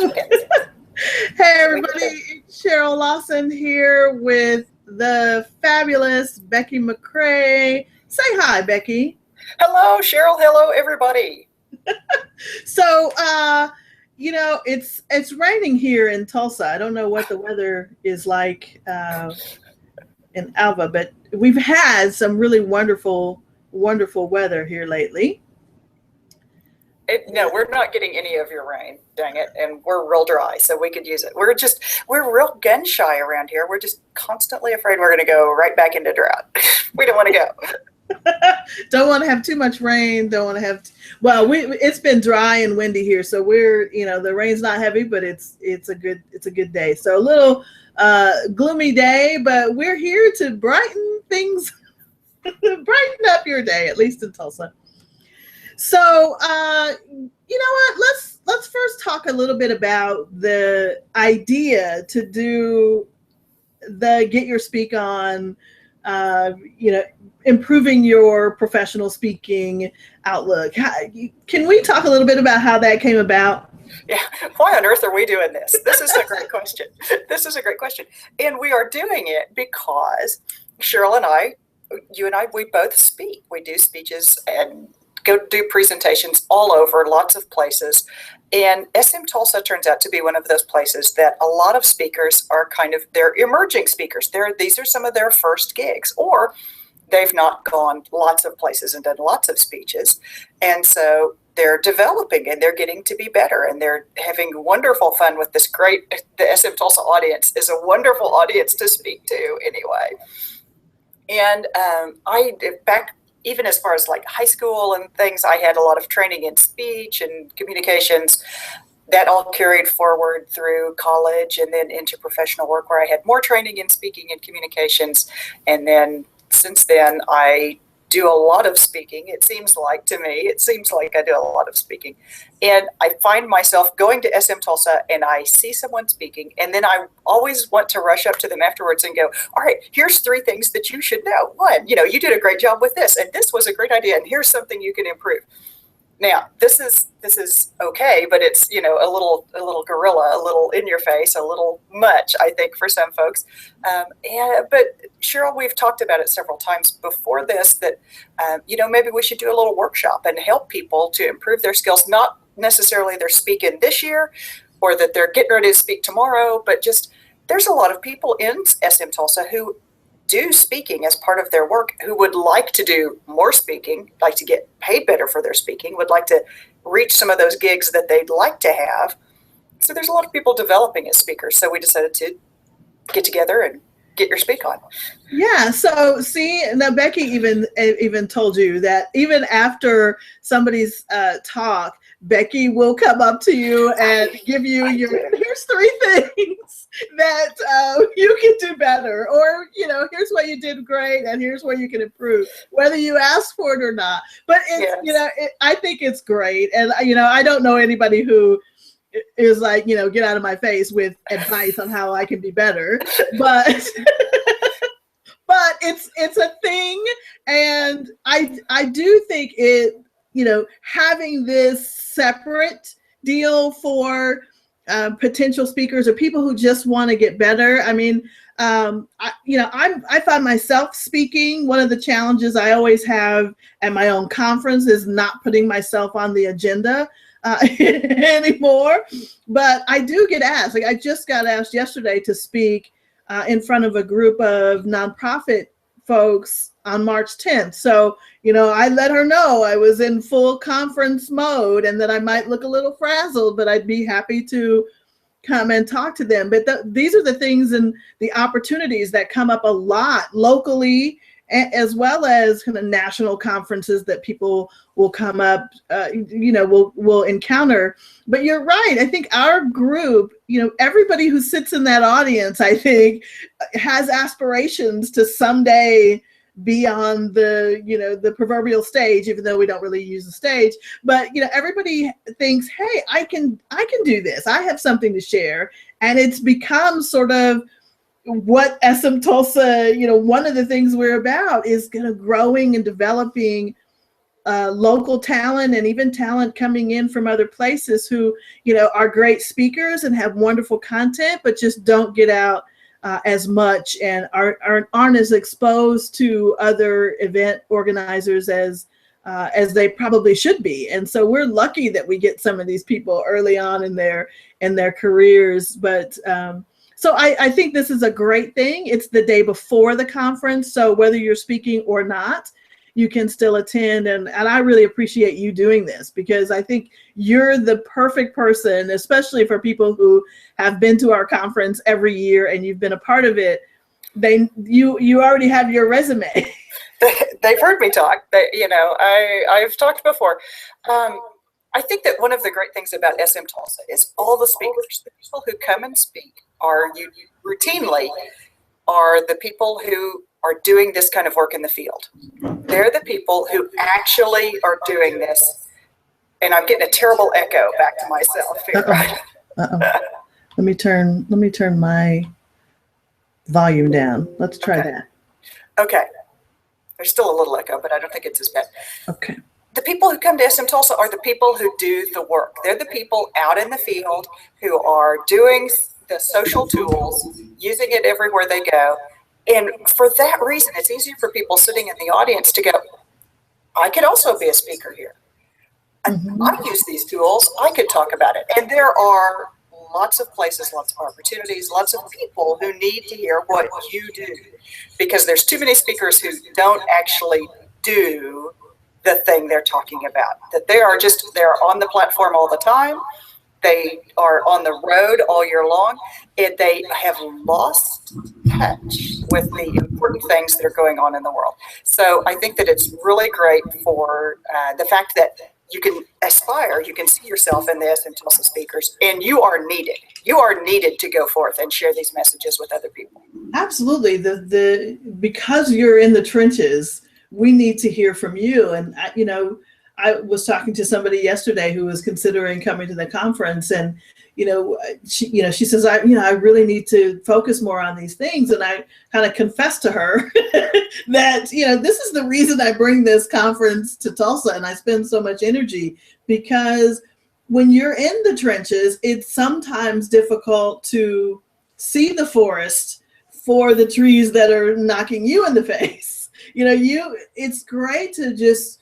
Hey everybody, it's Cheryl Lawson here with the fabulous Becky McCray. Say hi, Becky. Hello, Cheryl. Hello, everybody. So, it's raining here in Tulsa. I don't know what the weather is like in Alva, but we've had some really wonderful weather here lately. No, we're not getting any of your rain, dang it, and we're real dry, so we could use it. We're real gun shy around here. We're just constantly afraid we're going to go right back into drought. We don't want to go. Don't want to have too much rain. Don't want to have. It's been dry and windy here, so the rain's not heavy, but it's a good day. So a little gloomy day, but we're here to brighten things, brighten up your day, at least in Tulsa. So, you know what? Let's first talk a little bit about the idea to do the Get Your Speak On, improving your professional speaking outlook. Can we talk a little bit about how that came about? Yeah. Why on earth are we doing this? This is a great question. And we are doing it because Cheryl and I, we both speak. We do speeches and go do presentations all over, lots of places. And SM Tulsa turns out to be one of those places that a lot of speakers are they're emerging speakers. These are some of their first gigs, or they've not gone lots of places and done lots of speeches. And so they're developing and they're getting to be better and they're having wonderful fun with this the SM Tulsa audience is a wonderful audience to speak to anyway. And even as far as like high school and things, I had a lot of training in speech and communications. That all carried forward through college and then into professional work where I had more training in speaking and communications. And then since then, I do a lot of speaking. It seems like I do a lot of speaking. And I find myself going to SM Tulsa and I see someone speaking. And then I always want to rush up to them afterwards and go, all right, here's 3 things that you should know. 1, you did a great job with this. And this was a great idea. And here's something you can improve. Now, this is okay, but it's, a little gorilla, a little in your face, a little much, I think, for some folks. But Cheryl, we've talked about it several times before this, that, maybe we should do a little workshop and help people to improve their skills, not necessarily they're speaking this year or that they're getting ready to speak tomorrow, but just there's a lot of people in SM Tulsa who do speaking as part of their work, who would like to do more speaking, like to get paid better for their speaking, would like to reach some of those gigs that they'd like to have. So there's a lot of people developing as speakers. So we decided to get together and get your speak on. Yeah. So see, now Becky even told you that even after somebody's talk, Becky will come up to you and give you here's 3 things that you can do better, or here's what you did great and here's where you can improve, whether you ask for it or not. But it's I think it's great, and I don't know anybody who is like get out of my face with advice on how I can be better, but but it's a thing, and I do think it having this separate deal for potential speakers or people who just want to get better. I mean, I find myself speaking. One of the challenges I always have at my own conference is not putting myself on the agenda anymore. But I do get asked. Like I just got asked yesterday to speak in front of a group of nonprofit folks on March 10th. So, I let her know I was in full conference mode and that I might look a little frazzled, but I'd be happy to come and talk to them. But these are the things and the opportunities that come up a lot locally, as well as kind of national conferences that people will come up, will encounter. But you're right. I think our group, everybody who sits in that audience, I think, has aspirations to someday be on the proverbial stage, even though we don't really use the stage. But everybody thinks, hey, I can do this. I have something to share, and it's become sort of what SM Tulsa, one of the things we're about is growing and developing local talent and even talent coming in from other places who, are great speakers and have wonderful content, but just don't get out as much and aren't as exposed to other event organizers as they probably should be. And so we're lucky that we get some of these people early on in their careers. But so I think this is a great thing. It's the day before the conference, so whether you're speaking or not, you can still attend. And I really appreciate you doing this, because I think you're the perfect person, especially for people who have been to our conference every year and you've been a part of it. You already have your resume. They've heard me talk. I've talked before. I think that one of the great things about SM Tulsa is all the speakers, the people who come and speak routinely are the people who are doing this kind of work in the field. They're the people who actually are doing this. And I'm getting a terrible echo back to myself here. Let me turn my volume down. Let's try that. Okay. There's still a little echo, but I don't think it's as bad. Okay. The people who come to SM Tulsa are the people who do the work. They're the people out in the field who are doing the social tools, using it everywhere they go. And for that reason, it's easier for people sitting in the audience to go, I could also be a speaker here. Mm-hmm. I use these tools. I could talk about it. And there are lots of places, lots of opportunities, lots of people who need to hear what you do, because there's too many speakers who don't actually do the thing they're talking about, that they're on the platform all the time. They are on the road all year long, and they have lost touch with the important things that are going on in the world. So I think that it's really great for the fact that you can aspire, you can see yourself in the SM Tulsa speakers, and you are needed. You are needed to go forth and share these messages with other people. Absolutely. Because you're in the trenches, we need to hear from you. And I was talking to somebody yesterday who was considering coming to the conference, and she says, I really need to focus more on these things. And I kind of confessed to her that, this is the reason I bring this conference to Tulsa and I spend so much energy, because when you're in the trenches, it's sometimes difficult to see the forest for the trees that are knocking you in the face. It's great to just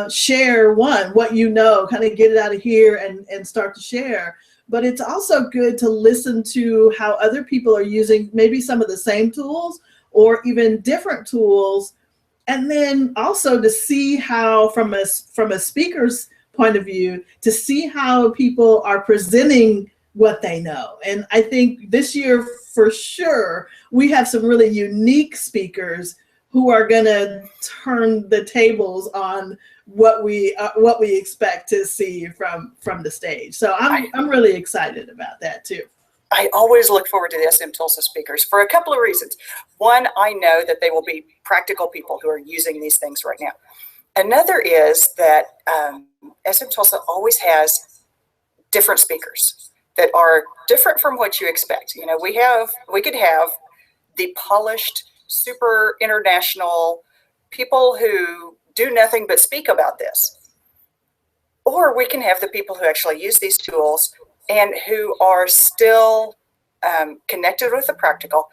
share what kind of get it out of here and start to share. But it's also good to listen to how other people are using maybe some of the same tools or even different tools. And then also to see how, from a speaker's point of view, to see how people are presenting what they know. And I think this year, for sure, we have some really unique speakers who are going to turn the tables on what we expect to see from the stage. So I'm really excited about that too. I always look forward to the SM Tulsa speakers for a couple of reasons. One, I know that they will be practical people who are using these things right now. Another is that SM Tulsa always has different speakers that are different from what you expect. We could have the polished, super international people who do nothing but speak about this. Or we can have the people who actually use these tools and who are still connected with the practical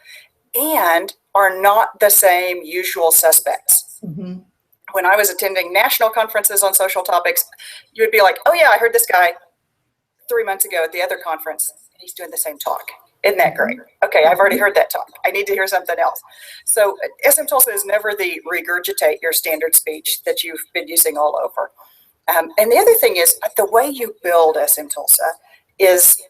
and are not the same usual suspects. Mm-hmm. When I was attending national conferences on social topics, you would be like, oh yeah, I heard this guy 3 months ago at the other conference, and he's doing the same talk. Isn't that great? Okay, I've already heard that talk. I need to hear something else. So SM Tulsa is never the regurgitate your standard speech that you've been using all over. And the other thing is the way you build SM Tulsa is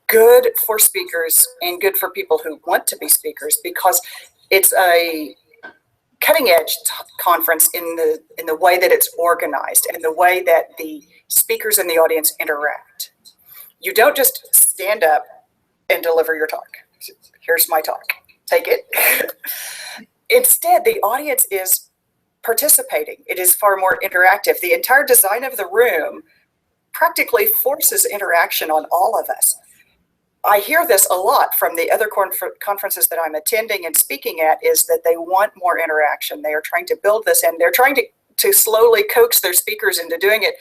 good for speakers and good for people who want to be speakers, because it's a cutting edge conference in the way that it's organized and the way that the speakers and the audience interact. You don't just stand up and deliver your talk. Here's my talk. Take it. Instead, the audience is participating. It is far more interactive. The entire design of the room practically forces interaction on all of us. I hear this a lot from the other conferences that I'm attending and speaking at, is that they want more interaction. They are trying to build this, and they're trying to slowly coax their speakers into doing it.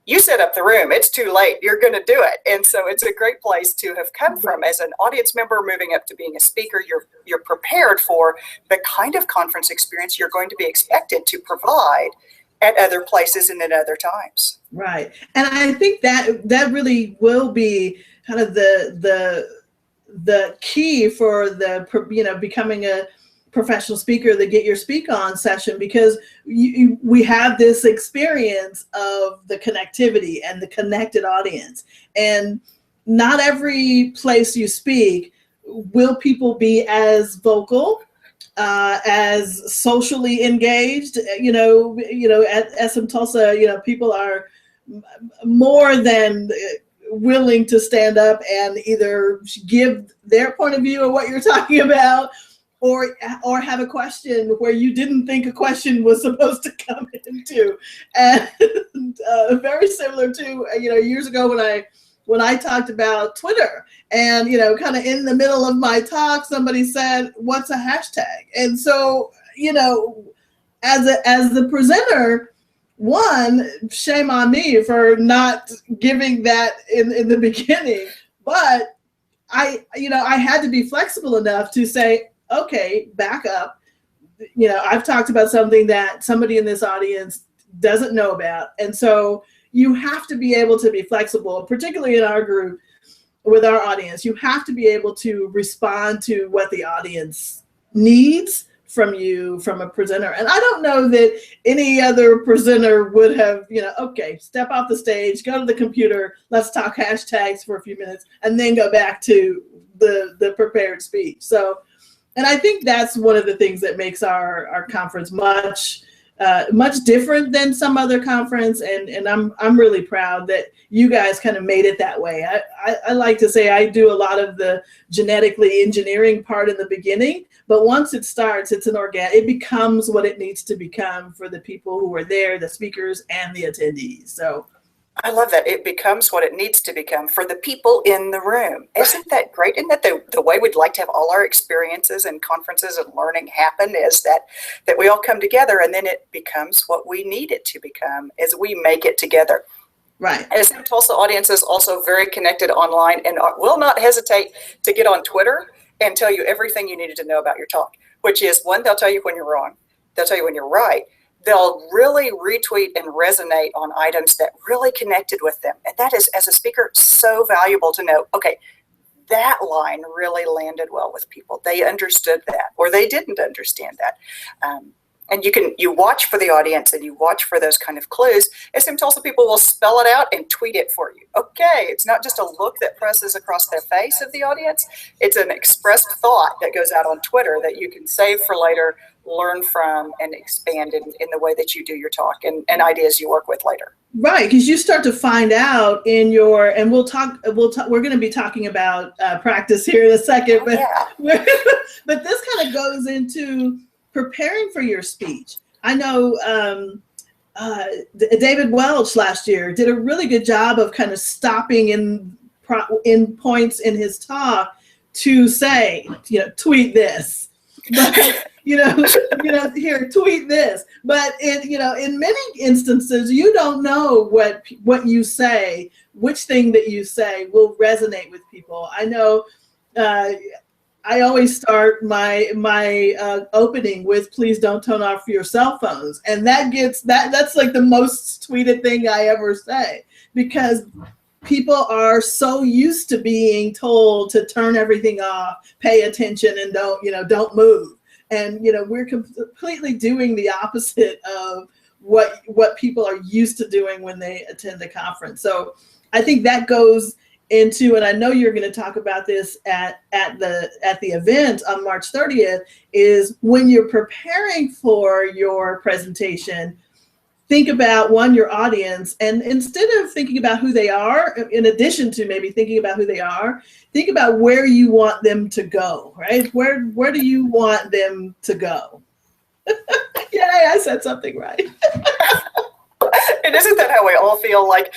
You set up the room. It's too late. You're going to do it. And so it's a great place to have come from as an audience member moving up to being a speaker. You're prepared for the kind of conference experience you're going to be expected to provide at other places and at other times. Right. And I think that really will be kind of the key for becoming a professional speaker, the Get Your Speak On session, because we have this experience of the connectivity and the connected audience. And not every place you speak will people be as vocal, as socially engaged. At SM Tulsa, people are more than willing to stand up and either give their point of view of what you're talking about, or have a question where you didn't think a question was supposed to come into. And very similar to years ago when I talked about Twitter, and kind of in the middle of my talk, somebody said, "What's a hashtag?" And so as the presenter, one, shame on me for not giving that in the beginning, but I had to be flexible enough to say, okay, back up. I've talked about something that somebody in this audience doesn't know about. And so you have to be able to be flexible, particularly in our group with our audience. You have to be able to respond to what the audience needs from you, from a presenter. And I don't know that any other presenter would have, okay, step off the stage, go to the computer, let's talk hashtags for a few minutes, and then go back to the prepared speech. So, and I think that's one of the things that makes our conference much different than some other conference, and I'm really proud that you guys kind of made it that way. I like to say I do a lot of the genetically engineering part in the beginning, but once it starts, it becomes what it needs to become for the people who are there, the speakers and the attendees. So I love that. It becomes what it needs to become for the people in the room. Isn't that great? Isn't that the way we'd like to have all our experiences and conferences and learning happen, is that we all come together, and then it becomes what we need it to become as we make it together. Right. And SM Tulsa audience is also very connected online and will not hesitate to get on Twitter and tell you everything you needed to know about your talk, which is, one, they'll tell you when you're wrong. They'll tell you when you're right. They'll really retweet and resonate on items that really connected with them. And that is, as a speaker, so valuable to know, okay, that line really landed well with people. They understood that, or they didn't understand that. And you watch for the audience, and you watch for those kind of clues. SM Tulsa people will spell it out and tweet it for you. Okay, it's not just a look that presses across the face of the audience. It's an expressed thought that goes out on Twitter that you can save for later, learn from, and expand in the way that you do your talk and ideas you work with later. Right, because you start to find out in your, and we're going to be talking about practice here in a second, but yeah. But this kind of goes into preparing for your speech. I know David Welch last year did a really good job of kind of stopping in points in his talk to say, tweet this. But, here, tweet this. But in many instances, you don't know what you say, which thing that you say will resonate with people. I know I always start my opening with, please don't turn off your cell phones. And that's like the most tweeted thing I ever say, because people are so used to being told to turn everything off, pay attention, and don't move. And we're completely doing the opposite of what people are used to doing when they attend a conference. So I think that goes into, and I know you're going to talk about this at the event on March 30th, is when you're preparing for your presentation, think about, one, your audience, and instead of thinking about who they are, in addition to maybe thinking about who they are, think about where you want them to go, right? Where do you want them to go? Yay, I said something right. And isn't that how we all feel? Like,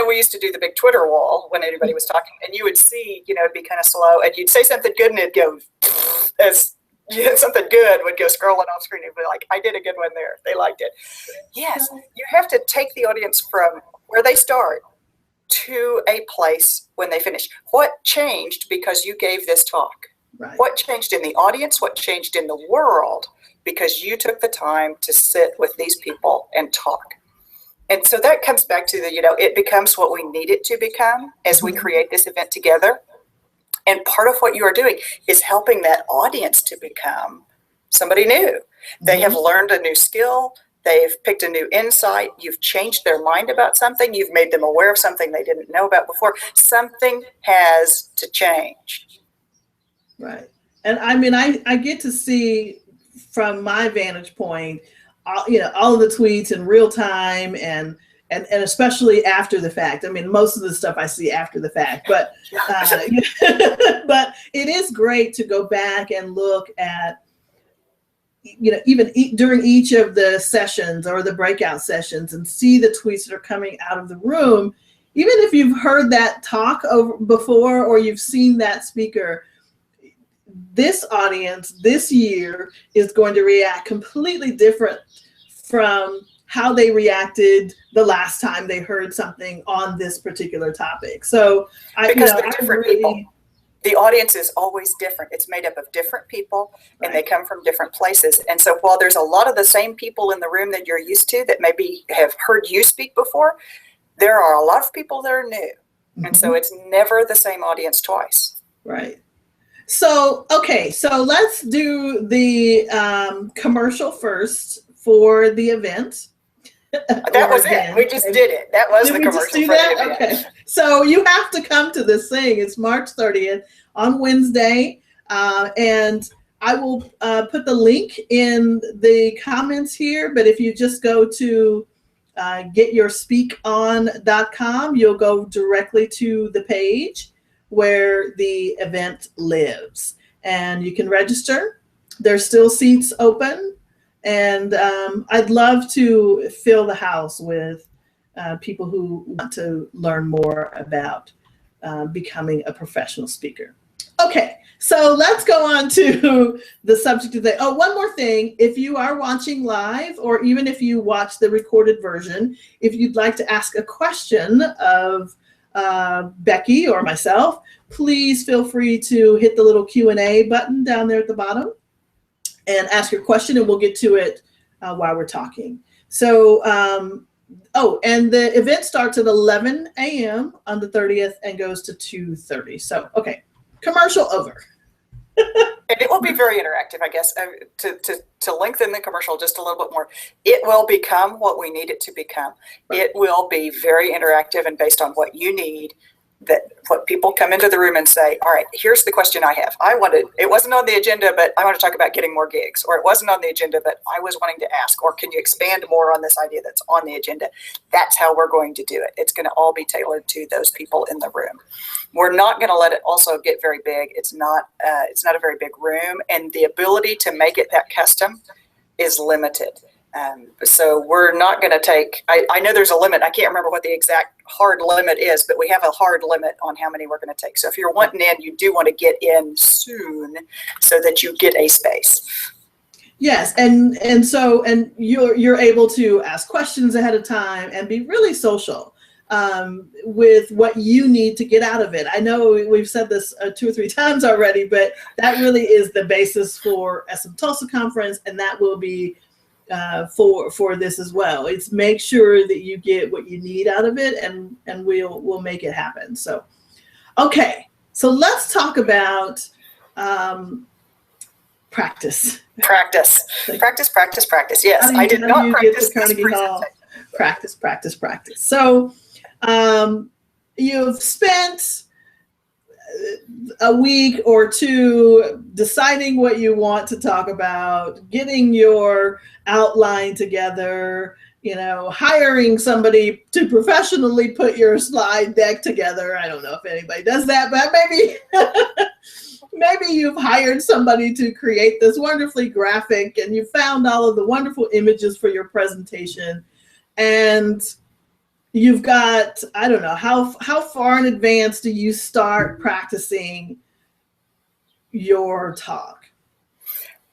we used to do the big Twitter wall when anybody was talking, and you would see, it'd be kind of slow, and you'd say something good, and it'd go as you hit something good would go scrolling off screen and be like, I did a good one there. They liked it. Yes, you have to take the audience from where they start to a place when they finish. What changed because you gave this talk? Right. What changed in the audience? What changed in the world because you took the time to sit with these people and talk? And so that comes back to the, it becomes what we need it to become as we create this event together. And part of what you are doing is helping that audience to become somebody new. They have learned a new skill. They've picked a new insight. You've changed their mind about something. You've made them aware of something they didn't know about before. Something has to change. Right. And I mean, I get to see from my vantage point, all of the tweets in real time and especially after the fact. I mean, most of the stuff I see after the fact, but but it is great to go back and look at, even during each of the sessions or the breakout sessions and see the tweets that are coming out of the room. Even if you've heard that talk before or you've seen that speaker, this audience this year is going to react completely different from how they reacted the last time they heard something on this particular topic. So because they're different people. The audience is always different. It's made up of different people, and they come from different places. And so while there's a lot of the same people in the room that you're used to that maybe have heard you speak before, there are a lot of people that are new. And so it's never the same audience twice. Right. So, okay, so let's do the commercial first for the event. That was it. We just did it. That was the commercial for the event. Okay. So you have to come to this thing. It's March 30th on Wednesday. And I will put the link in the comments here. But if you just go to getyourspeakon.com, you'll go directly to the page where the event lives. And you can register. There's still seats open. And I'd love to fill the house with people who want to learn more about becoming a professional speaker. Okay, so let's go on to the subject today. Oh, one more thing. If you are watching live, or even if you watch the recorded version, if you'd like to ask a question of Becky or myself, please feel free to hit the little Q&A button down there at the bottom and ask your question, and we'll get to it while we're talking. So, and the event starts at 11 a.m. on the 30th and goes to 2:30. So, okay, commercial over. And it will be very interactive, I guess, to lengthen the commercial just a little bit more. It will become what we need it to become. It will be very interactive and based on what you need. That what people come into the room and say, all right, here's the question I have. It wasn't on the agenda, but I want to talk about getting more gigs, or it wasn't on the agenda, but I was wanting to ask, or can you expand more on this idea that's on the agenda? That's how we're going to do it. It's going to all be tailored to those people in the room. We're not going to let it also get very big. It's not a very big room, and the ability to make it that custom is limited. So we're not going to take, I know there's a limit. I can't remember what the exact hard limit is, but we have a hard limit on how many we're going to take. So if you're wanting in, you do want to get in soon so that you get a space. Yes, and you're able to ask questions ahead of time and be really social with what you need to get out of it. I know we've said this 2 or 3 times already, but that really is the basis for SM Tulsa Conference, and that will be for this as well. It's make sure that you get what you need out of it, and we'll make it happen. So, okay, so let's talk about practice. Practice. Yes, I did not practice Carnegie Hall. Practice. So, you've spent a week or two deciding what you want to talk about, getting your outline together, hiring somebody to professionally put your slide deck together. I don't know if anybody does that, but maybe you've hired somebody to create this wonderfully graphic, and you found all of the wonderful images for your presentation, and you've got, I don't know, how far in advance do you start practicing your talk?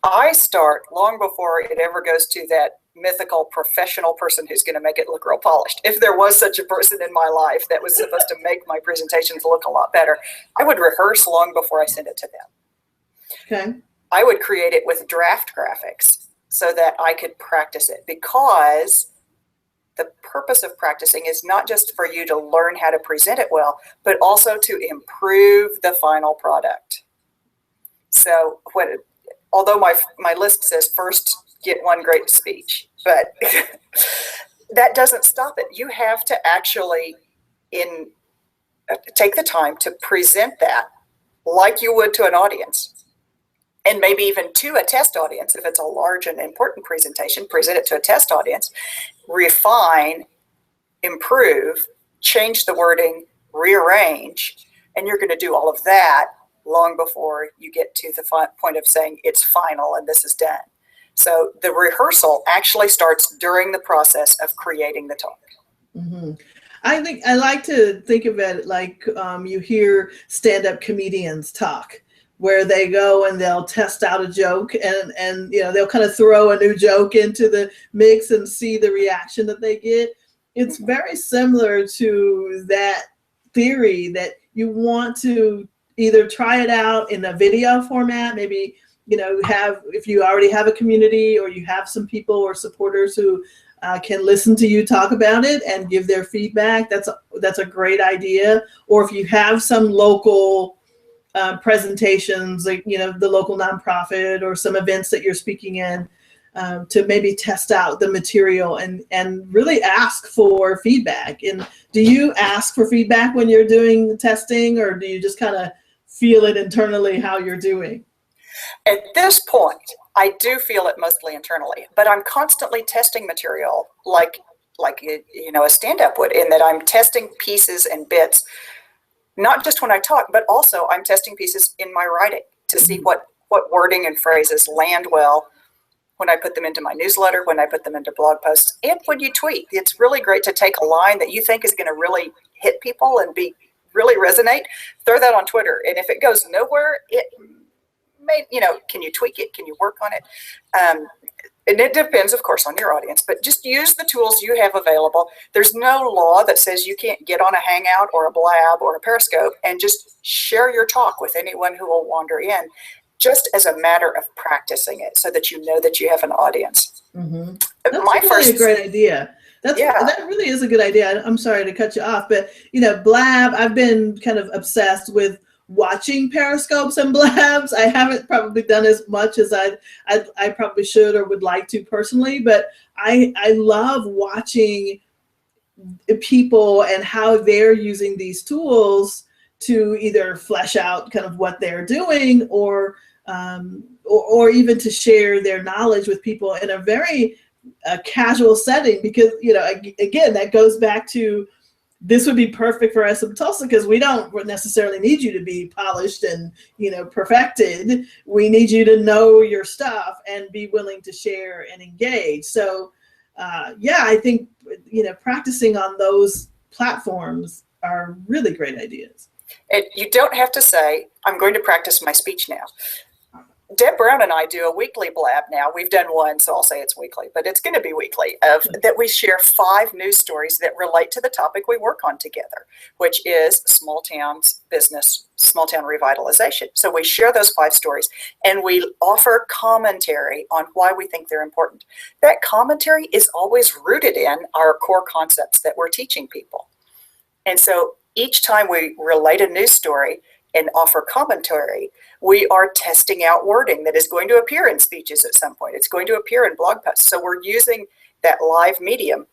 I start long before it ever goes to that mythical professional person who's going to make it look real polished. If there was such a person in my life that was supposed to make my presentations look a lot better, I would rehearse long before I send it to them. Okay. I would create it with draft graphics so that I could practice it, because the purpose of practicing is not just for you to learn how to present it well, but also to improve the final product. So although my list says first get one great speech, but that doesn't stop it. You have to actually take the time to present that like you would to an audience, and maybe even to a test audience. If it's a large and important presentation, present it to a test audience, refine, improve, change the wording, rearrange, and you're going to do all of that long before you get to the point of saying it's final and this is done. So the rehearsal actually starts during the process of creating the talk. Mm-hmm. I like to think of it like you hear stand-up comedians talk, where they go and they'll test out a joke, and they'll kind of throw a new joke into the mix and see the reaction that they get. It's very similar to that theory, that you want to either try it out in a video format, maybe if you already have a community, or you have some people or supporters who can listen to you talk about it and give their feedback. That's a great idea. Or if you have some local presentations, like the local nonprofit or some events that you're speaking in, to maybe test out the material and really ask for feedback. And do you ask for feedback when you're doing testing, or do you just kind of feel it internally how you're doing? At this point, I do feel it mostly internally, but I'm constantly testing material like a stand-up would, in that I'm testing pieces and bits, not just when I talk, but also I'm testing pieces in my writing to see what wording and phrases land well when I put them into my newsletter, when I put them into blog posts, and when you tweet. It's really great to take a line that you think is going to really hit people and really resonate, throw that on Twitter. And if it goes nowhere, it may, can you tweak it? Can you work on it? And it depends, of course, on your audience, but just use the tools you have available. There's no law that says you can't get on a Hangout or a Blab or a Periscope and just share your talk with anyone who will wander in, just as a matter of practicing it, so that you know that you have an audience. Mm-hmm. That's a great idea. That really is a good idea. I'm sorry to cut you off, but Blab, I've been kind of obsessed with watching Periscopes and Blabs. I haven't probably done as much as I probably should or would like to personally, but I love watching people and how they're using these tools to either flesh out kind of what they're doing, or even to share their knowledge with people in a very casual setting. Because again, that goes back to, this would be perfect for us in Tulsa, because we don't necessarily need you to be polished and perfected. We need you to know your stuff and be willing to share and engage. So I think practicing on those platforms are really great ideas. And you don't have to say, I'm going to practice my speech now. Deb Brown and I do a weekly Blab now. We've done one, so I'll say it's weekly, but it's going to be weekly, that we share 5 news stories that relate to the topic we work on together, which is small towns business, small town revitalization. So we share those 5 stories, and we offer commentary on why we think they're important. That commentary is always rooted in our core concepts that we're teaching people. And so each time we relate a news story and offer commentary, we are testing out wording that is going to appear in speeches at some point. It's going to appear in blog posts. So we're using that live medium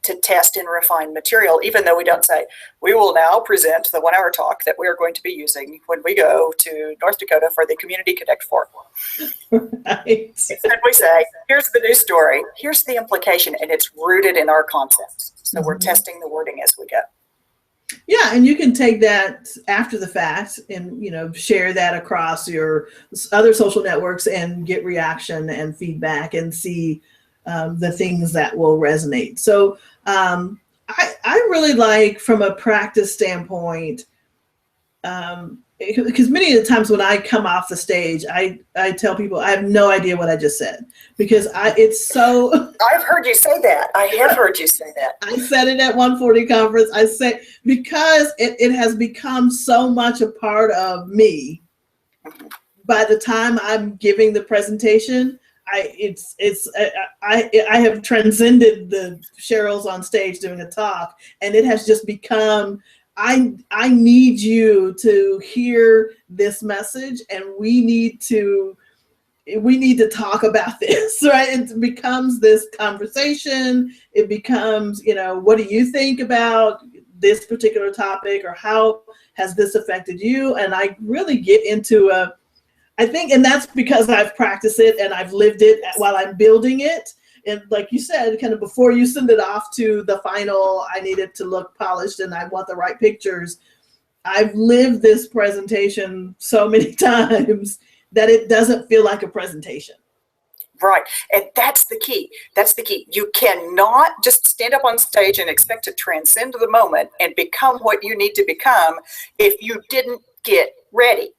to test and refine material, even though we don't say, we will now present the 1-hour talk that we are going to be using when we go to North Dakota for the Community Connect Forum. Right. Instead we say, here's the news story, here's the implication, and it's rooted in our concepts. So we're testing the wording as we go. Yeah, and you can take that after the fact and share that across your other social networks and get reaction and feedback and see the things that will resonate. So I really like, from a practice standpoint, because many of the times when I come off the stage, I tell people I have no idea what I just said, because it's so. I've heard you say that. I have heard you say that. I said it at 140 conference. I say, because it has become so much a part of me. By the time I'm giving the presentation, I have transcended the Cheryl's on stage doing a talk, and it has just become, I need you to hear this message, and we need to talk about this, right? It becomes this conversation. It becomes, what do you think about this particular topic, or how has this affected you? And I really get into I think, and that's because I've practiced it and I've lived it while I'm building it. And like you said, kind of before you send it off to the final, I need it to look polished and I want the right pictures. I've lived this presentation so many times that it doesn't feel like a presentation. Right. And that's the key. That's the key. You cannot just stand up on stage and expect to transcend the moment and become what you need to become if you didn't get ready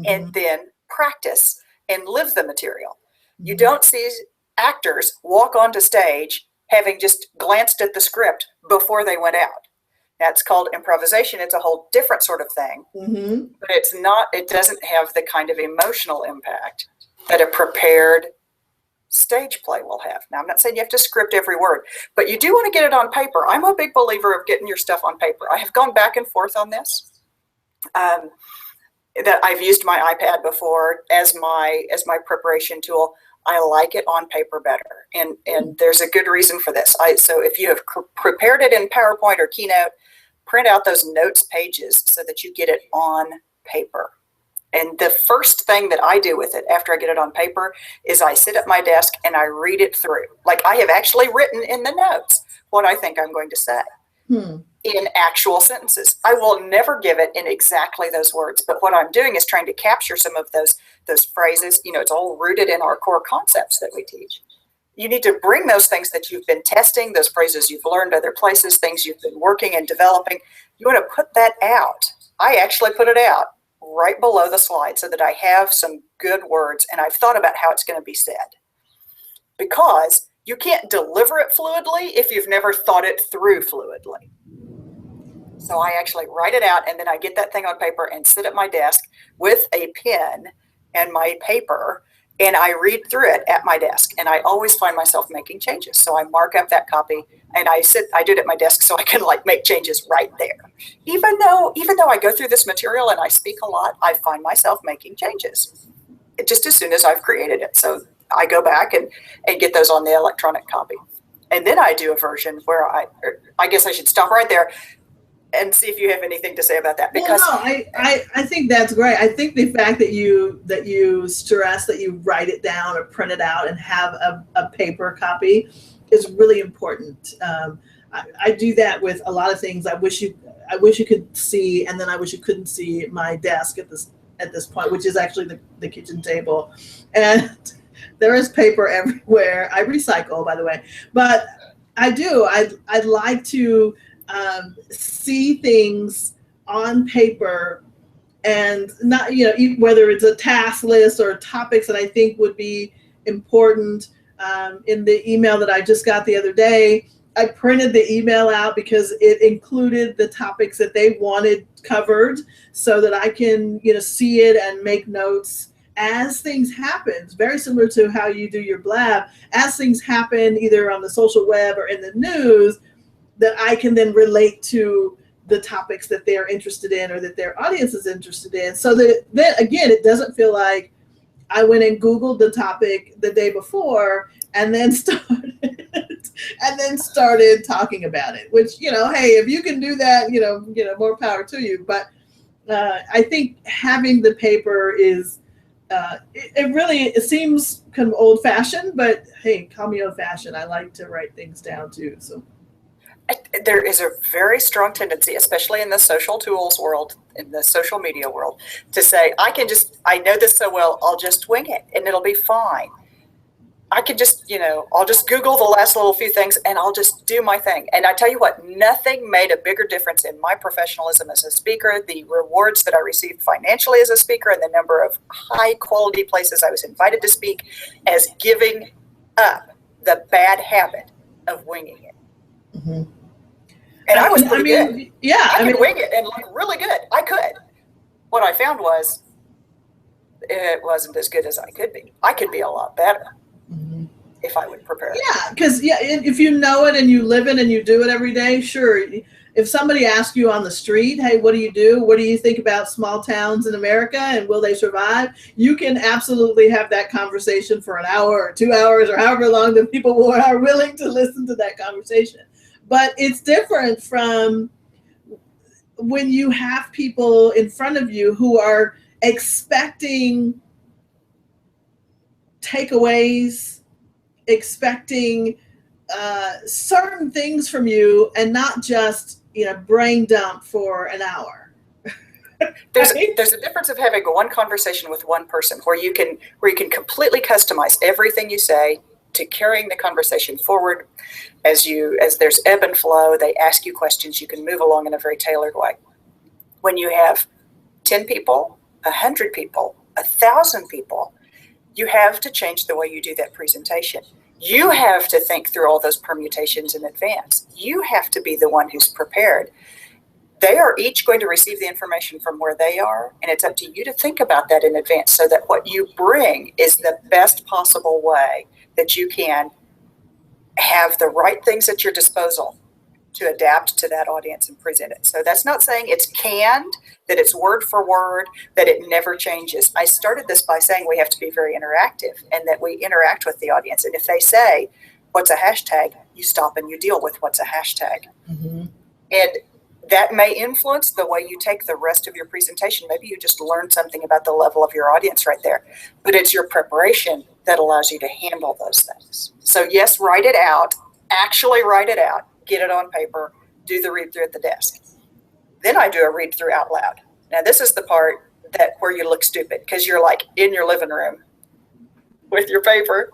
and then practice and live the material. You don't see actors walk onto stage having just glanced at the script before they went out. That's called improvisation. It's a whole different sort of thing, but it doesn't have the kind of emotional impact that a prepared stage play will have. Now, I'm not saying you have to script every word, but you do want to get it on paper. I'm a big believer of getting your stuff on paper. I have gone back and forth on this. That I've used my iPad before as my preparation tool. I like it on paper better, and there's a good reason for this. So if you have prepared it in PowerPoint or Keynote, print out those notes pages so that you get it on paper. And the first thing that I do with it after I get it on paper is I sit at my desk and I read it through. Like, I have actually written in the notes what I think I'm going to say. In actual sentences. I will never give it in exactly those words, but what I'm doing is trying to capture some of those phrases. It's all rooted in our core concepts that we teach. You need to bring those things that you've been testing, those phrases you've learned other places, things you've been working and developing. You want to put that out. I actually put it out right below the slide so that I have some good words and I've thought about how it's going to be said. Because you can't deliver it fluidly if you've never thought it through fluidly. So I actually write it out, and then I get that thing on paper and sit at my desk with a pen and my paper, and I read through it at my desk. And I always find myself making changes. So I mark up that copy, and I do it at my desk so I can make changes right there. Even though I go through this material and I speak a lot, I find myself making changes just as soon as I've created it. So I go back and get those on the electronic copy. And then I do a version where I guess I should stop right there and see if you have anything to say about that. Because I think that's great. I think the fact that you stress that you write it down or print it out and have a paper copy is really important. I do that with a lot of things. I wish you could see, and then I wish you couldn't see my desk at this point, which is actually the kitchen table, and there is paper everywhere. I recycle, by the way, but I'd like to see things on paper, and not, whether it's a task list or topics that I think would be important. In the email that I just got the other day, I printed the email out because it included the topics that they wanted covered, so that I can, see it and make notes as things happen. Very similar to how you do your blab. As things happen, either on the social web or in the news, that I can then relate to the topics that they're interested in or that their audience is interested in. So that then again, it doesn't feel like I went and Googled the topic the day before and then started talking about it, which, hey, if you can do that, more power to you. But I think having the paper is, it seems kind of old fashioned, but hey, call me old fashioned. I like to write things down too. So there is a very strong tendency, especially in the social tools world, in the social media world, to say, I know this so well, I'll just wing it and it'll be fine. I could just, I'll just Google the last little few things and I'll just do my thing. And I tell you what, nothing made a bigger difference in my professionalism as a speaker, the rewards that I received financially as a speaker, and the number of high quality places I was invited to speak, as giving up the bad habit of winging it. Mm-hmm. And I was pretty good. Yeah. I could wing it and look really good. I could. What I found was it wasn't as good as I could be. I could be a lot better. Mm-hmm. If I would prepare. Yeah, because if you know it and you live it and you do it every day, sure. If somebody asks you on the street, hey, what do you do? What do you think about small towns in America and will they survive? You can absolutely have that conversation for an hour or 2 hours or however long the people are willing to listen to that conversation. But it's different from when you have people in front of you who are expecting takeaways, expecting certain things from you, and not just brain dump for an hour. There's a difference of having one conversation with one person where you can completely customize everything you say to carrying the conversation forward. As there's ebb and flow, they ask you questions, you can move along in a very tailored way. When you have 10 people, 100 people, 1,000 people, you have to change the way you do that presentation. You have to think through all those permutations in advance. You have to be the one who's prepared. They are each going to receive the information from where they are, and it's up to you to think about that in advance so that what you bring is the best possible way that you can have the right things at your disposal to adapt to that audience and present it. So that's not saying it's canned, that it's word for word, that it never changes. I started this by saying we have to be very interactive and that we interact with the audience. And if they say, what's a hashtag? You stop and you deal with what's a hashtag. Mm-hmm. And that may influence the way you take the rest of your presentation. Maybe you just learned something about the level of your audience right there. But it's your preparation that allows you to handle those things. So yes, write it out, actually write it out, get it on paper, do the read through at the desk. Then I do a read through out loud. Now this is the part where you look stupid because you're like in your living room with your paper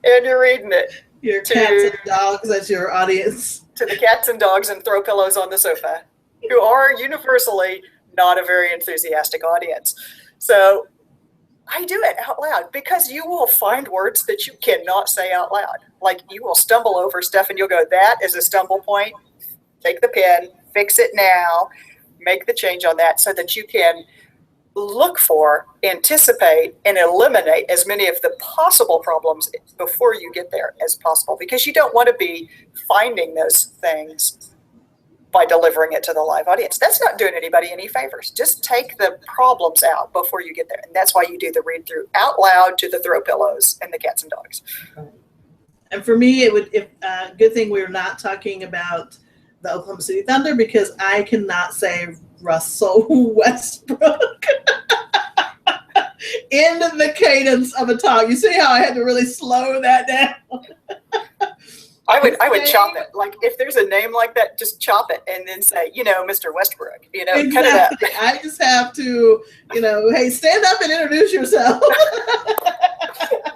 and you're reading it. Your cats and dogs as your audience. To the cats and dogs and throw pillows on the sofa, who are universally not a very enthusiastic audience. So I do it out loud because you will find words that you cannot say out loud. Like you will stumble over stuff and you'll go, that is a stumble point. Take the pen, fix it now, make the change on that so that you can look for, anticipate, and eliminate as many of the possible problems before you get there as possible, because you don't want to be finding those things by delivering it to the live audience. That's not doing anybody any favors. Just take the problems out before you get there. And that's why you do the read through out loud to the throw pillows and the cats and dogs. And for me, good thing we're not talking about the Oklahoma City Thunder, because I cannot say Russell Westbrook in the cadence of a talk. You see how I had to really slow that down? I would chop it. Like if there's a name like that, just chop it and then say, Mr. Westbrook, exactly. Cut it up. I just have to, hey, stand up and introduce yourself.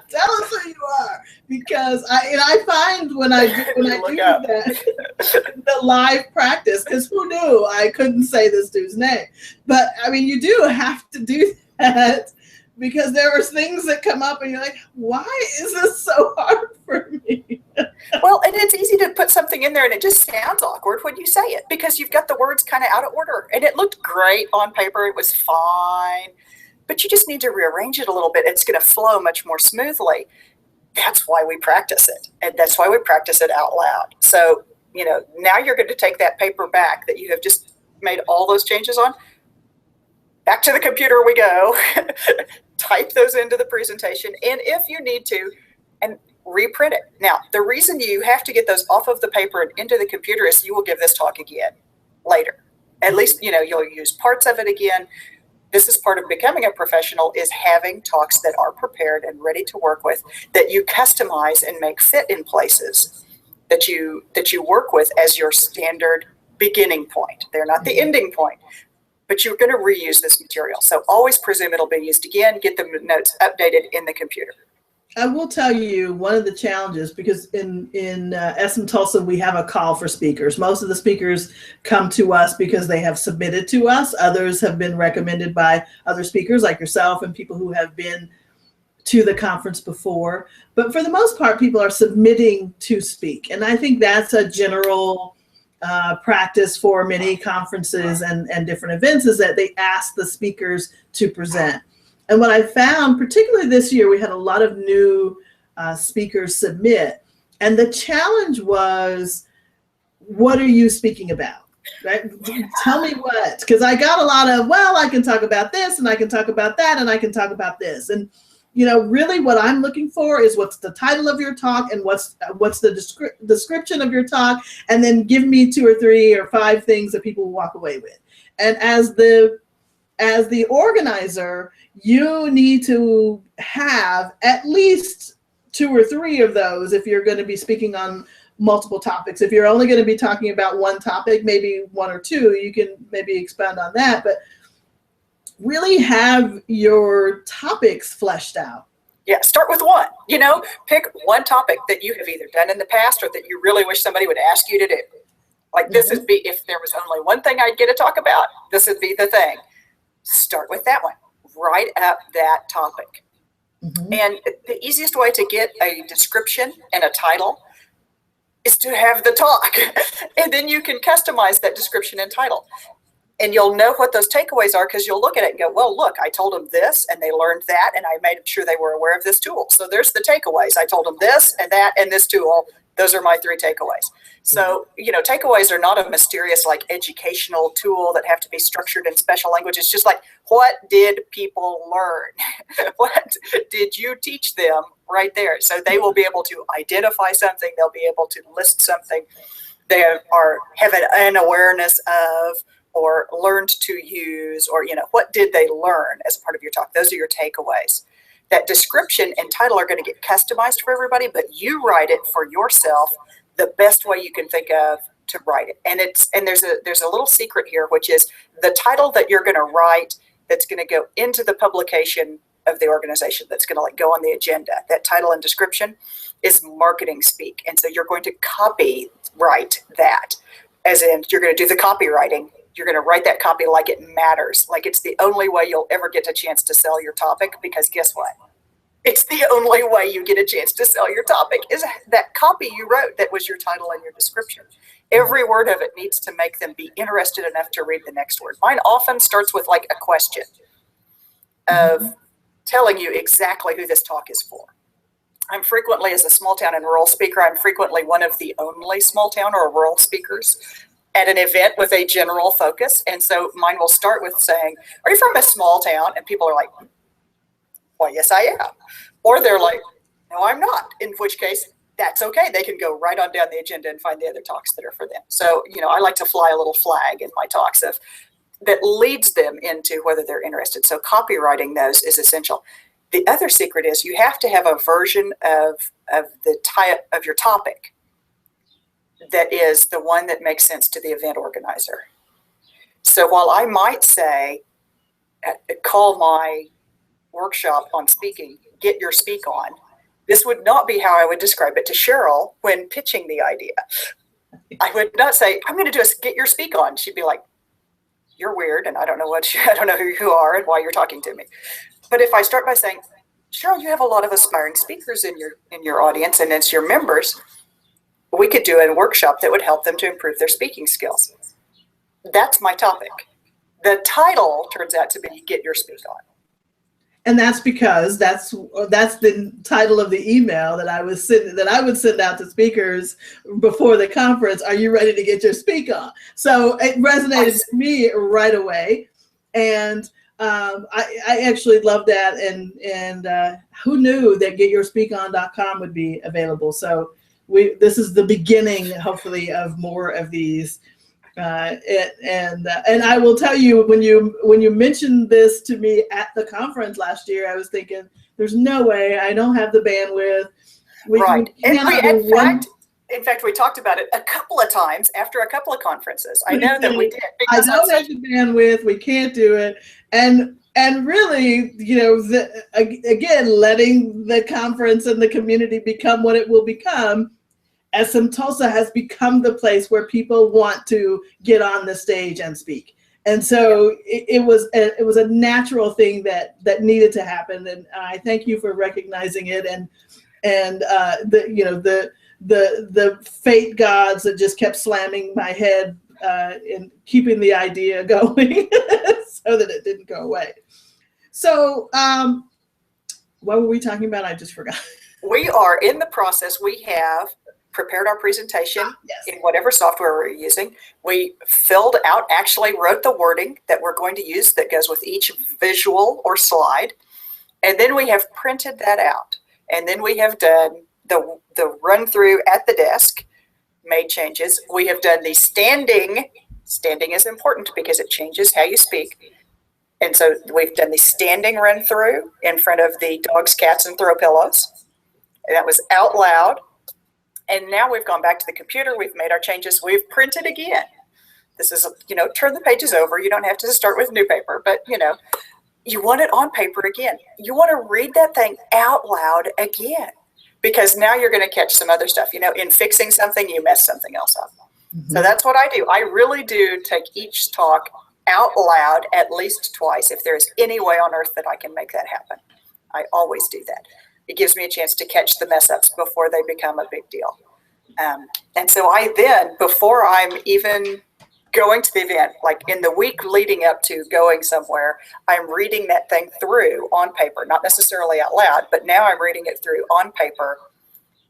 Tell us who you are, because I find when I do that, the live practice, because who knew I couldn't say this dude's name, but I mean you do have to do that because there are things that come up and you're like, why is this so hard for me? Well, and it's easy to put something in there and it just sounds awkward when you say it because you've got the words kind of out of order, and it looked great on paper. It was fine. But you just need to rearrange it a little bit. It's going to flow much more smoothly. That's why we practice it. And that's why we practice it out loud. So, now you're going to take that paper back that you have just made all those changes on. Back to the computer we go. Type those into the presentation. And if you need to, and reprint it. Now, the reason you have to get those off of the paper and into the computer is you will give this talk again later. At least, you'll use parts of it again. This is part of becoming a professional, is having talks that are prepared and ready to work with, that you customize and make fit in places that you work with as your standard beginning point. They're not the ending point, but you're going to reuse this material. So always presume it'll be used again. Get the notes updated in the computer. I will tell you one of the challenges, because in SM Tulsa, we have a call for speakers. Most of the speakers come to us because they have submitted to us. Others have been recommended by other speakers like yourself and people who have been to the conference before. But for the most part, people are submitting to speak. And I think that's a general practice for many conferences and different events, is that they ask the speakers to present. And what I found, particularly this year, we had a lot of new speakers submit. And the challenge was, what are you speaking about? Right? Tell me what, because I got a lot of, well, I can talk about this and I can talk about that and I can talk about this. And, you know, really what I'm looking for is what's the title of your talk and what's the description of your talk, and then give me 2 or 3 or 5 things that people will walk away with. And as the organizer, you need to have at least 2 or 3 of those if you're going to be speaking on multiple topics. If you're only going to be talking about one topic, maybe 1 or 2, you can maybe expand on that, but really have your topics fleshed out. Yeah, start with one. You know, pick one topic that you have either done in the past or that you really wish somebody would ask you to do. Like this would be, if there was only one thing I'd get to talk about, this would be the thing. Start with that one. Write up that topic. And the easiest way to get a description and a title is to have the talk. And then you can customize that description and title. And you'll know what those takeaways are, because you'll look at it and go, well, look, I told them this and they learned that, and I made sure they were aware of this tool. So there's the takeaways. I told them this and that and this tool. Those are my 3 takeaways. So, you know, takeaways are not a mysterious, like, educational tool that have to be structured in special language. It's just like, what did people learn? What did you teach them right there? So they will be able to identify something. They'll be able to list something they have an awareness of, or learned to use, or, you know, what did they learn as a part of your talk? Those are your takeaways. That description and title are going to get customized for everybody, but you write it for yourself the best way you can think of to write it. And there's a little secret here, which is the title that you're going to write that's going to go into the publication of the organization, that's going to, like, go on the agenda. That title and description is marketing speak. And so you're going to copyright that, as in you're going to do the copywriting. You're going to write that copy like it matters, like it's the only way you'll ever get a chance to sell your topic, because guess what? It's the only way you get a chance to sell your topic is that copy you wrote that was your title and your description. Every word of it needs to make them be interested enough to read the next word. Mine often starts with, like, a question of telling you exactly who this talk is for. I'm frequently, as a small town and rural speaker, I'm frequently one of the only small town or rural speakers at an event with a general focus. And so mine will start with saying, are you from a small town? And people are like, well, yes, I am. Or they're like, no, I'm not. In which case, that's okay. They can go right on down the agenda and find the other talks that are for them. So, you know, I like to fly a little flag in my talks that leads them into whether they're interested. So copywriting those is essential. The other secret is you have to have a version of your topic that is the one that makes sense to the event organizer. So while I might say, call my workshop on speaking, Get Your Speak On, this would not be how I would describe it to Cheryl when pitching the idea. I would not say, I'm going to do a Get Your Speak On. She'd be like, you're weird, and I don't know who you are and why you're talking to me. But if I start by saying, Cheryl, you have a lot of aspiring speakers in your audience, and it's your members, we could do a workshop that would help them to improve their speaking skills. That's my topic. The title turns out to be Get Your Speak On. And that's because that's the title of the email that I would send out to speakers before the conference. Are you ready to get your speak on? So it resonated to me right away. And I actually love that. And who knew that getyourspeakon.com would be available? So this is the beginning, hopefully, of more of these. And I will tell you, when you mentioned this to me at the conference last year, I was thinking, there's no way, I don't have the bandwidth. Right. In fact, we talked about it a couple of times after a couple of conferences. I know that we did. I don't have the bandwidth. We can't do it. And And really, again, letting the conference and the community become what it will become. SM Tulsa has become the place where people want to get on the stage and speak. And so it was a natural thing that needed to happen. And I thank you for recognizing it. And the fate gods that just kept slamming my head and keeping the idea going so that it didn't go away. So what were we talking about? I just forgot. We are in the process. We have prepared our presentation in whatever software we're using. We filled out, actually wrote the wording that we're going to use that goes with each visual or slide. And then we have printed that out. And then we have done the run through at the desk, made changes. We have done the standing. Standing is important because it changes how you speak. And so we've done the standing run through in front of the dogs, cats, and throw pillows. And that was out loud. And now we've gone back to the computer. We've made our changes. We've printed again. This is, turn the pages over. You don't have to start with new paper, but, you want it on paper again. You want to read that thing out loud again, because now you're going to catch some other stuff. In fixing something, you mess something else up. Mm-hmm. So that's what I do. I really do take each talk out loud at least twice. If there's any way on earth that I can make that happen, I always do that. It gives me a chance to catch the mess ups before they become a big deal. And so I then, before I'm even going to the event, like in the week leading up to going somewhere, I'm reading that thing through on paper, not necessarily out loud, but now I'm reading it through on paper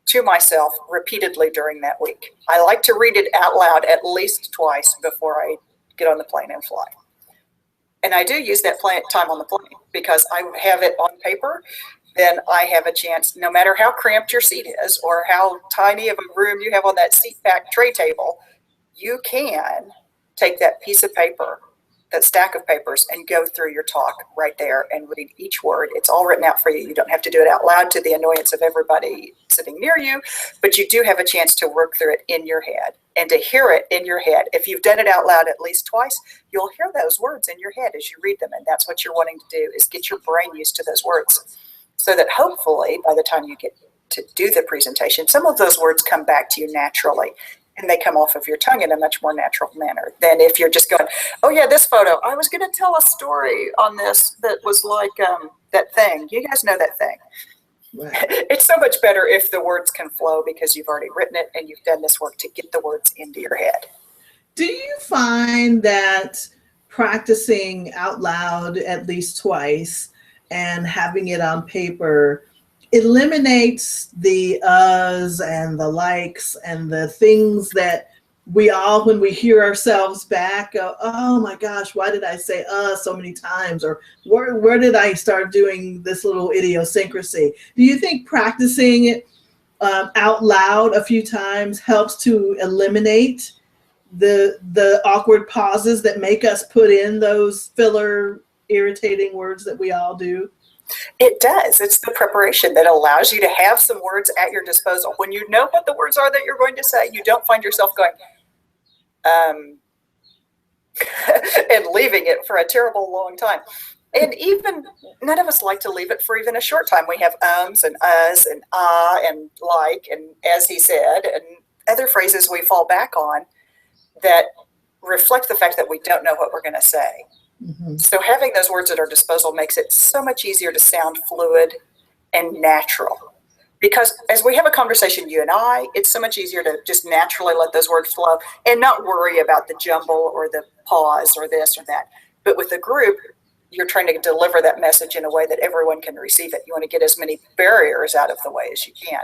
to myself repeatedly during that week. I like to read it out loud at least twice before I get on the plane and fly. And I do use that time on the plane because I have it on paper. Then I have a chance, no matter how cramped your seat is or how tiny of a room you have on that seat back tray table, you can take that piece of paper, that stack of papers, and go through your talk right there and read each word. It's all written out for you. You don't have to do it out loud to the annoyance of everybody sitting near you, but you do have a chance to work through it in your head and to hear it in your head. If you've done it out loud at least twice, you'll hear those words in your head as you read them. And that's what you're wanting to do, is get your brain used to those words, so that hopefully by the time you get to do the presentation, some of those words come back to you naturally and they come off of your tongue in a much more natural manner than if you're just going, oh yeah, this photo, I was going to tell a story on this that was like that thing. You guys know that thing. Right. It's so much better if the words can flow because you've already written it and you've done this work to get the words into your head. Do you find that practicing out loud at least twice and having it on paper eliminates the uhs and the likes and the things that we all, when we hear ourselves back, go, oh my gosh, why did I say so many times? Or where did I start doing this little idiosyncrasy? Do you think practicing it out loud a few times helps to eliminate the awkward pauses that make us put in those filler, irritating words that we all do? It does. It's the preparation that allows you to have some words at your disposal. When you know what the words are that you're going to say, you don't find yourself going, and leaving it for a terrible long time. And even none of us like to leave it for even a short time. We have ums and uhs and ah and like and as he said and other phrases we fall back on that reflect the fact that we don't know what we're going to say. Mm-hmm. So having those words at our disposal makes it so much easier to sound fluid and natural. Because as we have a conversation, you and I, it's so much easier to just naturally let those words flow and not worry about the jumble or the pause or this or that. But with a group, you're trying to deliver that message in a way that everyone can receive it. You want to get as many barriers out of the way as you can.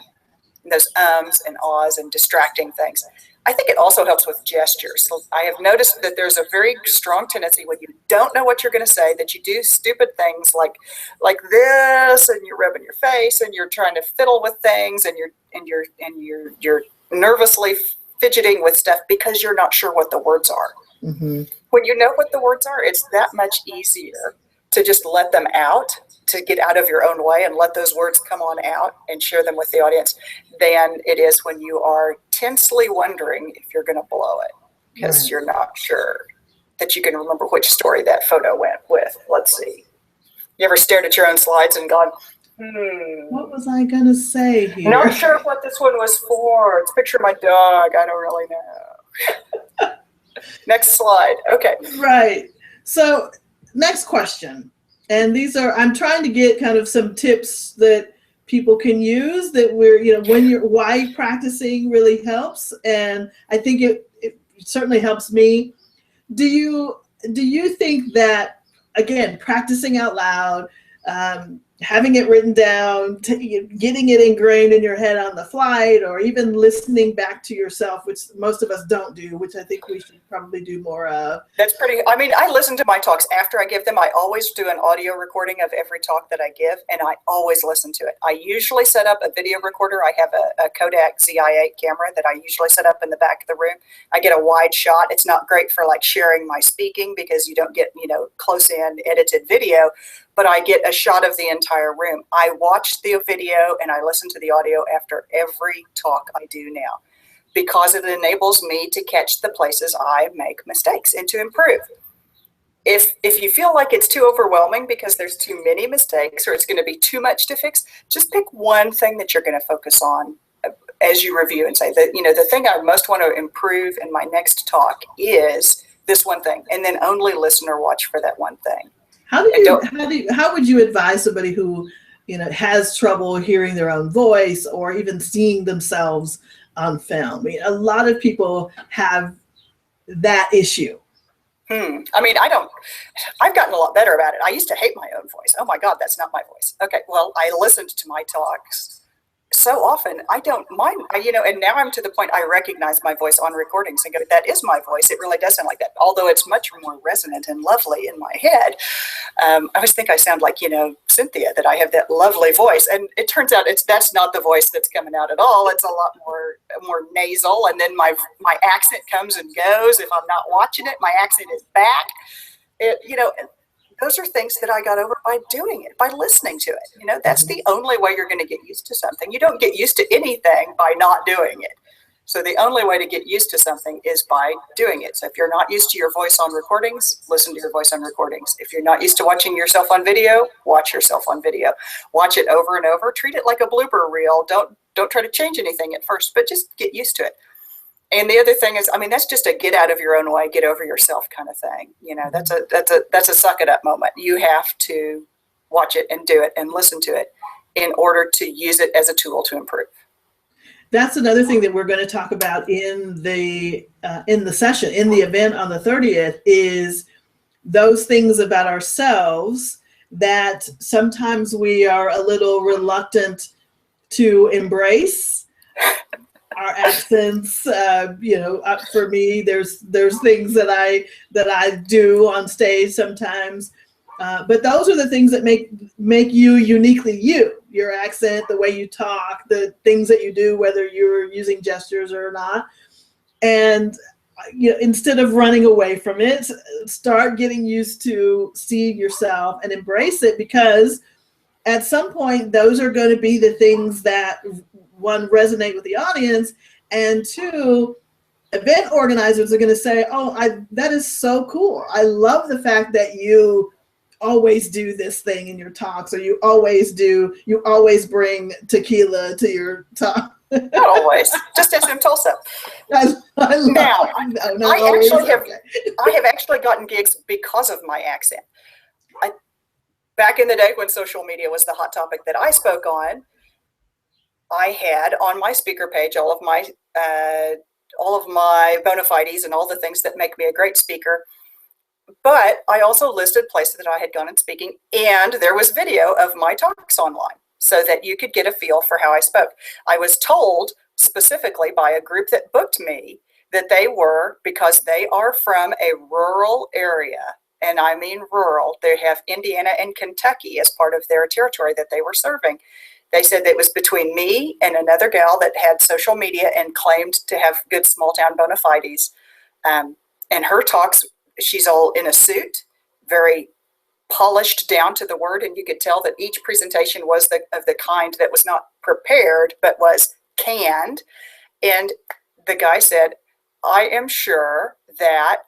And those ums and ahs and distracting things. I think it also helps with gestures. So I have noticed that there's a very strong tendency when you don't know what you're going to say that you do stupid things like this, and you're rubbing your face, and you're trying to fiddle with things, and you're nervously fidgeting with stuff because you're not sure what the words are. Mm-hmm. When you know what the words are, it's that much easier to just let them out, to get out of your own way and let those words come on out and share them with the audience, than it is when you are tensely wondering if you're going to blow it because You're not sure that you can remember which story that photo went with. Let's see. You ever stared at your own slides and gone, what was I going to say here? Not sure what this one was for. It's a picture of my dog. I don't really know. Next slide. Okay. Right. So next question. And these are, I'm trying to get kind of some tips that people can use that why practicing really helps. And I think it certainly helps me. Do you think that, again, practicing out loud, having it written down, getting it ingrained in your head on the flight, or even listening back to yourself, which most of us don't do, which I think we should probably do more of. I listen to my talks after I give them. I always do an audio recording of every talk that I give, and I always listen to it. I usually set up a video recorder. I have a Kodak ZI-8 camera that I usually set up in the back of the room. I get a wide shot. It's not great for like sharing my speaking because you don't get, close in edited video, but I get a shot of the entire room. I watch the video and I listen to the audio after every talk I do now, because it enables me to catch the places I make mistakes and to improve. If you feel like it's too overwhelming because there's too many mistakes or it's going to be too much to fix, just pick one thing that you're going to focus on as you review and say that, the thing I most want to improve in my next talk is this one thing, and then only listen or watch for that one thing. How would you advise somebody who, has trouble hearing their own voice or even seeing themselves on film? I mean, a lot of people have that issue. I've gotten a lot better about it. I used to hate my own voice. Oh my God, that's not my voice. Okay, well, I listened to my talks so often, I don't mind, and now I'm to the point I recognize my voice on recordings and go, that is my voice. It really does sound like that. Although it's much more resonant and lovely in my head. I always think I sound like, Cynthia, that I have that lovely voice. And it turns out that's not the voice that's coming out at all. It's a lot more nasal. And then my accent comes and goes. If I'm not watching it, my accent is back. Those are things that I got over by doing it, by listening to it. That's the only way you're going to get used to something. You don't get used to anything by not doing it. So the only way to get used to something is by doing it. So if you're not used to your voice on recordings, listen to your voice on recordings. If you're not used to watching yourself on video, watch yourself on video. Watch it over and over. Treat it like a blooper reel. Don't try to change anything at first, but just get used to it. And the other thing is, that's just a get out of your own way, get over yourself kind of thing. That's a suck it up moment. You have to watch it and do it and listen to it in order to use it as a tool to improve. That's another thing that we're going to talk about in the session, in the event on the 30th, is those things about ourselves that sometimes we are a little reluctant to embrace. Our accents, for me, there's things that I do on stage sometimes, but those are the things that make you uniquely you. Your accent, the way you talk, the things that you do, whether you're using gestures or not, and instead of running away from it, start getting used to seeing yourself and embrace it, because at some point those are going to be the things that, one, resonate with the audience, and two, event organizers are going to say, that is so cool. I love the fact that you always do this thing in your talks, or you always bring tequila to your talk. Not always, just as in Tulsa. I have actually gotten gigs because of my accent. Back in the day when social media was the hot topic that I spoke on, I had on my speaker page all of my bona fides and all the things that make me a great speaker. But I also listed places that I had gone and speaking, and there was video of my talks online so that you could get a feel for how I spoke. I was told specifically by a group that booked me that they were, because they are from a rural area, and I mean rural, they have Indiana and Kentucky as part of their territory that they were serving. They said that it was between me and another gal that had social media and claimed to have good small town bona fides. And her talks, she's all in a suit, very polished down to the word. And you could tell that each presentation was of the kind that was not prepared, but was canned. And the guy said, I am sure that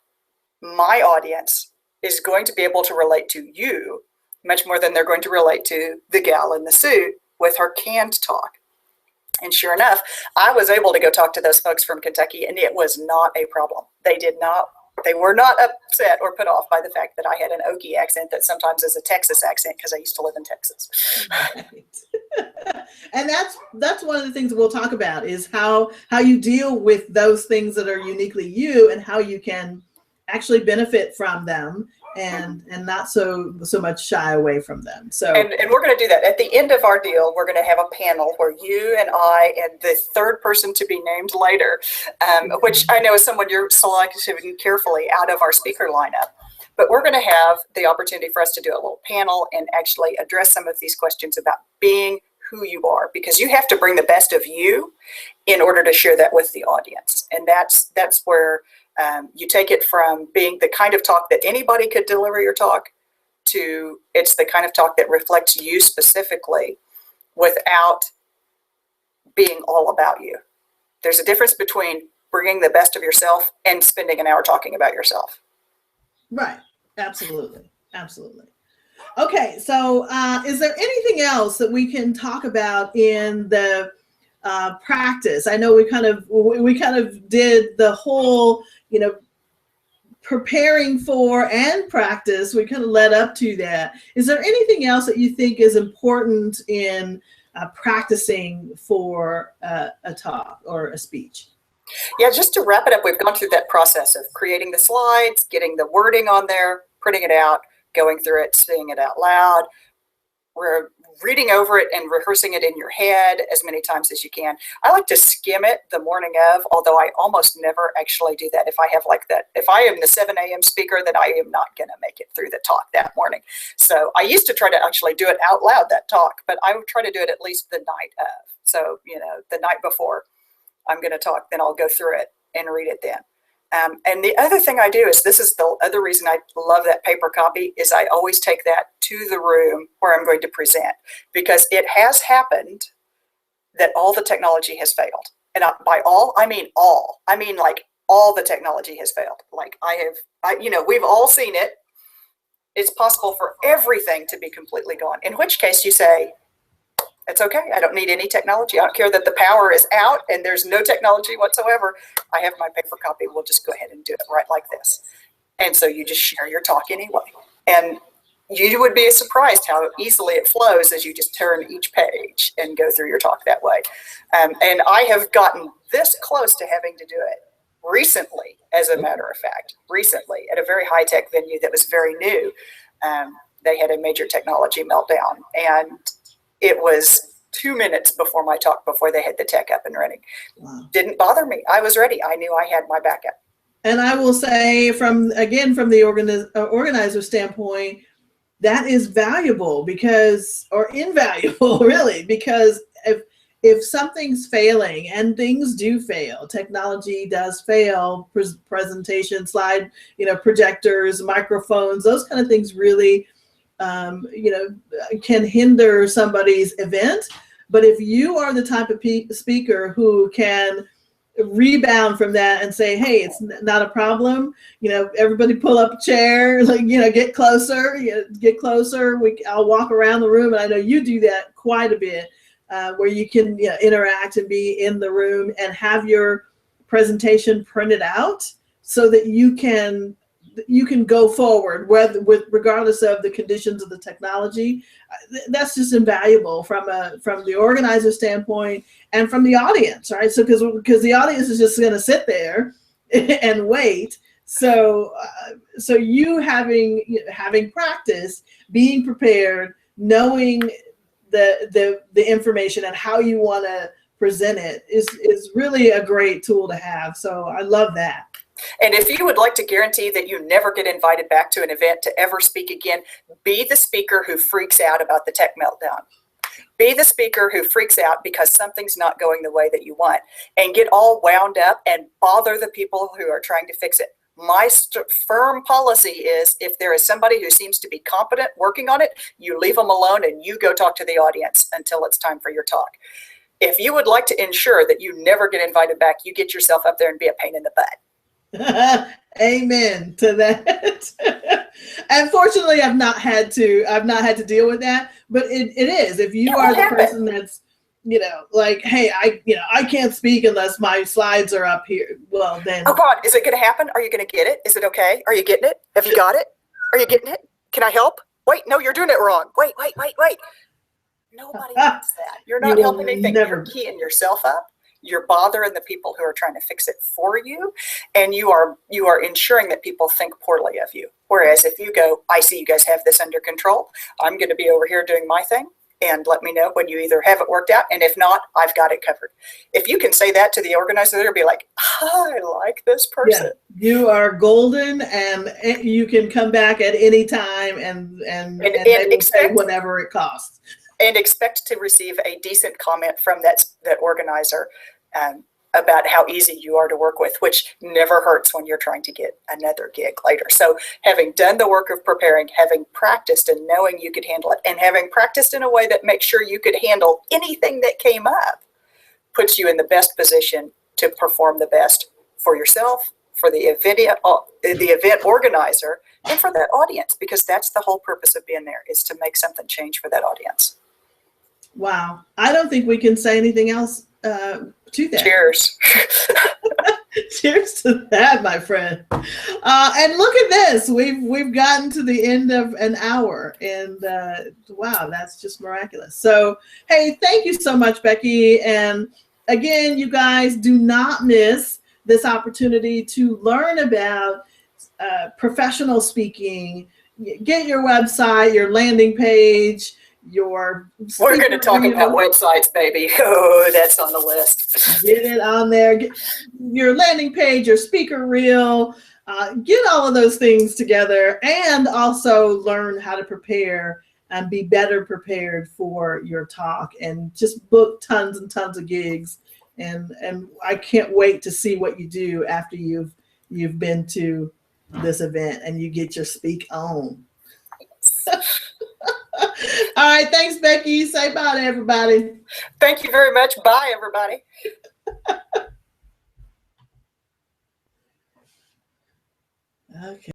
my audience is going to be able to relate to you much more than they're going to relate to the gal in the suit with her canned talk. And sure enough, I was able to go talk to those folks from Kentucky, and it was not a problem. They were not upset or put off by the fact that I had an Okie accent that sometimes is a Texas accent because I used to live in Texas. Right. And that's one of the things that we'll talk about is how you deal with those things that are uniquely you and how you can actually benefit from them and not so much shy away from them. So and we're going to do that at the end of our deal. We're going to have a panel where you and I and the third person to be named later, which I know is someone you're selecting carefully out of our speaker lineup. But we're going to have the opportunity for us to do a little panel and actually address some of these questions about being who you are, because you have to bring the best of you in order to share that with the audience. And that's where you take it from being the kind of talk that anybody could deliver your talk to it's the kind of talk that reflects you specifically without being all about you. There's a difference between bringing the best of yourself and spending an hour talking about yourself. Right. Absolutely. Absolutely. Okay. So is there anything else that we can talk about in the practice? I know we kind of did the whole, preparing for and practice. We kind of led up to that. Is there anything else that you think is important in practicing for a talk or a speech? Yeah, just to wrap it up, we've gone through that process of creating the slides, getting the wording on there, printing it out, going through it, saying it out loud. We're reading over it and rehearsing it in your head as many times as you can. I like to skim it the morning of, although I almost never actually do that. If I am the 7 a.m. speaker, then I am not going to make it through the talk that morning. So I used to try to actually do it out loud, that talk, but I would try to do it at least the night of. So, the night before I'm going to talk, then I'll go through it and read it then. And the other thing I do is, this is the other reason I love that paper copy, is I always take that to the room where I'm going to present, because it has happened that all the technology has failed. And by all, I mean all. I mean, like, all the technology has failed. Like we've all seen it. It's possible for everything to be completely gone, in which case you say, it's okay. I don't need any technology. I don't care that the power is out and there's no technology whatsoever. I have my paper copy. We'll just go ahead and do it right like this. And so you just share your talk anyway. And you would be surprised how easily it flows as you just turn each page and go through your talk that way. And I have gotten this close to having to do it recently, as a matter of fact, at a very high-tech venue that was very new. They had a major technology meltdown, and it was 2 minutes before my talk, before they had the tech up and running. Wow. Didn't bother me. I was ready. I knew I had my backup. And I will say, from the organizer standpoint, that is valuable or invaluable, really, because if something's failing, and things do fail, technology does fail, presentation, slide, projectors, microphones, those kind of things really can hinder somebody's event. But if you are the type of speaker who can rebound from that and say, hey, it's not a problem, everybody pull up a chair, get closer, I'll walk around the room. And I know you do that quite a bit, where you can interact and be in the room and have your presentation printed out so that you can go forward regardless of the conditions of the technology. That's just invaluable from the organizer standpoint and from the audience, right? So because the audience is just going to sit there and wait. So you having practice, being prepared, knowing the information and how you want to present it is really a great tool to have. So I love that. And if you would like to guarantee that you never get invited back to an event to ever speak again, be the speaker who freaks out about the tech meltdown. Be the speaker who freaks out because something's not going the way that you want, and get all wound up and bother the people who are trying to fix it. My firm policy is, if there is somebody who seems to be competent working on it, you leave them alone and you go talk to the audience until it's time for your talk. If you would like to ensure that you never get invited back, you get yourself up there and be a pain in the butt. Amen to that. Unfortunately, I've not had to deal with that, but it is. If you are the person that's, like, hey, I can't speak unless my slides are up here. Well, then. Oh God, is it going to happen? Are you going to get it? Is it okay? Are you getting it? Have you got it? Are you getting it? Can I help? Wait, no, you're doing it wrong. Wait. Nobody wants that. You're not helping anything. You're keying yourself up. You're bothering the people who are trying to fix it for you, and you are ensuring that people think poorly of you. Whereas if you go, I see you guys have this under control. I'm going to be over here doing my thing, and let me know when you either have it worked out, and if not, I've got it covered. If you can say that to the organizer, they'll be like, I like this person. Yeah, you are golden, and you can come back at any time, and they will pay whatever it costs. And expect to receive a decent comment from that organizer about how easy you are to work with, which never hurts when you're trying to get another gig later. So having done the work of preparing, having practiced and knowing you could handle it, and having practiced in a way that makes sure you could handle anything that came up, puts you in the best position to perform the best for yourself, for the event organizer, and for that audience, because that's the whole purpose of being there, is to make something change for that audience. Wow. I don't think we can say anything else to that. Cheers. Cheers to that, my friend. And look at this. We've gotten to the end of an hour, and wow, that's just miraculous. So, hey, thank you so much, Becky. And again, you guys, do not miss this opportunity to learn about professional speaking. Get your website, your landing page, we're going to talk about websites, baby. Oh, that's on the list. Get it on there. Get your landing page, your speaker reel, get all of those things together, and also learn how to prepare and be better prepared for your talk, and just book tons and tons of gigs. And I can't wait to see what you do after you've been to this event and you get your speak on. All right, thanks, Becky. Say bye to everybody. Thank you very much. Bye, everybody. Okay.